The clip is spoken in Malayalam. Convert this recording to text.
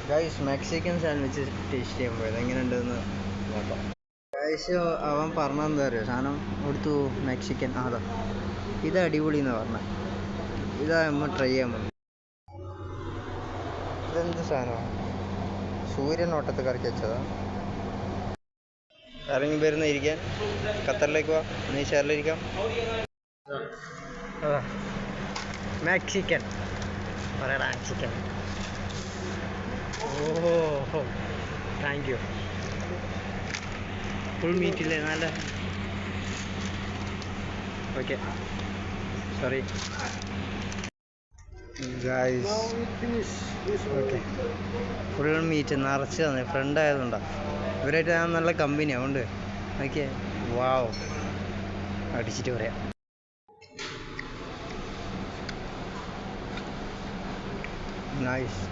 ഗൈസ് മെക്സിക്കൻ സാൻഡ്വിച്ച് ടേസ്റ്റ് ചെയ്യുമ്പോൾ എങ്ങനെയുണ്ടെന്ന് നോക്കാം. ഗൈസ് അവൻ പറഞ്ഞെന്താ പറയുക, സാധനം കൊടുത്തു മെക്സിക്കൻ അതാ ഇത് അടിപൊളി എന്നാണ് പറഞ്ഞത്. ഇതാ നമ്മൾ ട്രൈ ചെയ്യാൻ പോകുന്നത്. ഇതെന്ത് സാധനമാണ്? സൂര്യൻ ഓട്ടത്ത് കറക്കി വെച്ചതാ. ഇറങ്ങി വരുന്ന ഇരിക്കാൻ ഖത്തറിലേക്ക് പോവാ, നീ ചെയറിലിരിക്കാം. മെക്സിക്കൻ പറയടാ മെക്സിക്കൻ. ഓഹോ താങ്ക് യു. ഫുൾ മീറ്റില്ലേ നല്ല. Okay sorry guys. Okay full meet നിറച്ച് തന്നെ ഫ്രണ്ട് ആയതുകൊണ്ടാ. ഇവരായിട്ട് ഞാൻ നല്ല കമ്പനിയാണ് അതുകൊണ്ട്. ഓക്കെ വാവ് അടിച്ചിട്ട് പറയാം. നൈസ്.